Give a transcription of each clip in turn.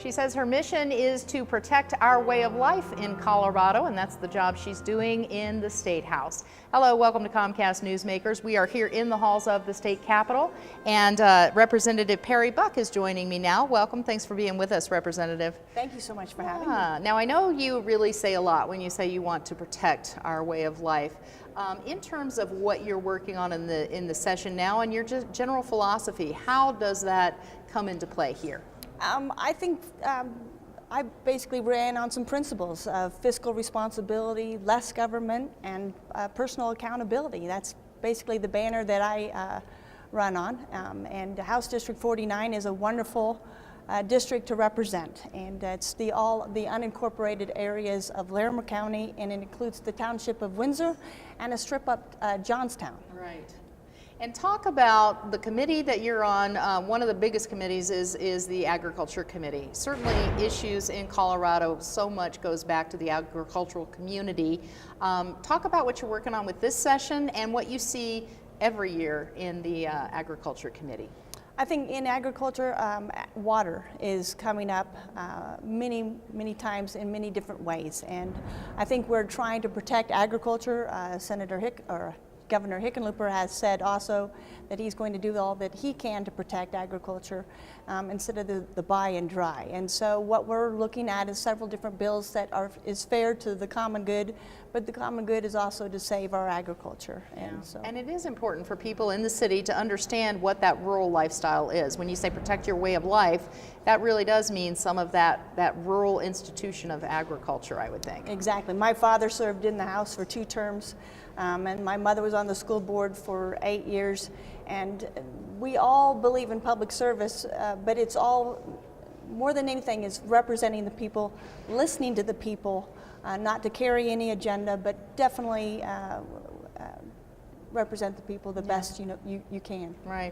She says her mission is to protect our way of life in Colorado, and that's the job she's doing in the State House. Hello, welcome to Comcast Newsmakers. We are here in the halls of the state capitol, and Representative Perry Buck is joining me now. Welcome. Thanks for being with us, Representative. Thank you so much for having me. Now, I know you really say a lot when you say you want to protect our way of life. In terms of what you're working on in the session now and your general philosophy, how does that come into play here? I think I basically ran on some principles of fiscal responsibility, less government, and personal accountability. That's basically the banner that I run on. And House District 49 is a wonderful district to represent, and it's all the unincorporated areas of Larimer County, and it includes the township of Windsor and a strip up Johnstown. Right. And talk about the committee that you're on. One of the biggest committees is the Agriculture Committee. Certainly issues in Colorado, so much goes back to the agricultural community. Talk about what you're working on with this session and what you see every year in the Agriculture Committee. I think in agriculture, water is coming up many times in many different ways, and I think we're trying to protect agriculture. Governor Hickenlooper has said also that he's going to do all that he can to protect agriculture instead of the buy and dry. And so what we're looking at is several different bills that is fair to the common good, but the common good is also to save our agriculture. Yeah. And it is important for people in the city to understand what that rural lifestyle is. When you say protect your way of life, that really does mean some of that rural institution of agriculture, I would think. Exactly. My father served in the House for 2 terms. And my mother was on the school board for 8 years, and we all believe in public service, but it's all, more than anything, is representing the people, listening to the people, not to carry any agenda, but definitely represent the people the best you can. Right.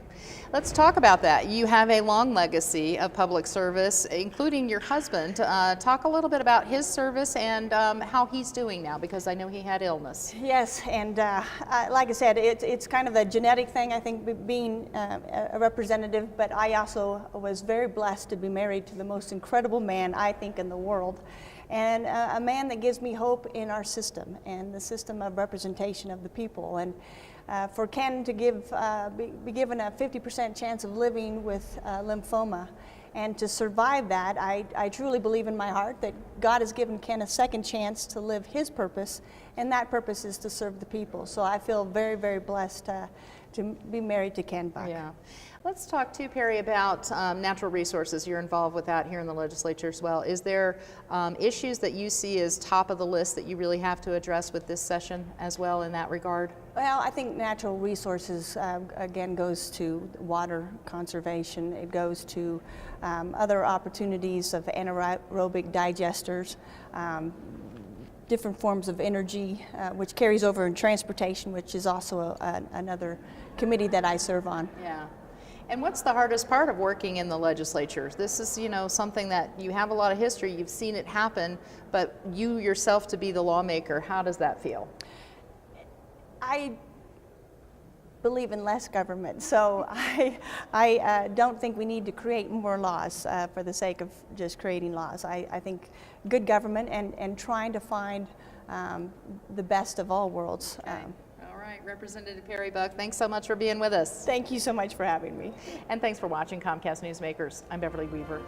Let's talk about that. You have a long legacy of public service, including your husband. Talk a little bit about his service and how he's doing now, because I know he had illness. Yes, and like I said, it's kind of a genetic thing, I think, being a representative, but I also was very blessed to be married to the most incredible man, I think, in the world. And a man that gives me hope in our system and the system of representation of the people. And for Ken to be given a 50% chance of living with lymphoma and to survive that, I truly believe in my heart that God has given Ken a second chance to live his purpose, and that purpose is to serve the people. So I feel very, very blessed to be married to Ken Buck. Yeah. Let's talk too, Perry, about natural resources. You're involved with that here in the legislature as well. Is there issues that you see as top of the list that you really have to address with this session as well in that regard? Well, I think natural resources, again, goes to water conservation. It goes to other opportunities of anaerobic digesters, different forms of energy, which carries over in transportation, which is also another committee that I serve on. Yeah. And what's the hardest part of working in the legislature? This is, something that you have a lot of history, you've seen it happen, but you yourself to be the lawmaker, how does that feel? I believe in less government, so I don't think we need to create more laws for the sake of just creating laws. I think good government and trying to find the best of all worlds. Okay. All right, Representative Perry Buck, thanks so much for being with us. Thank you so much for having me. And thanks for watching Comcast Newsmakers. I'm Beverly Weaver.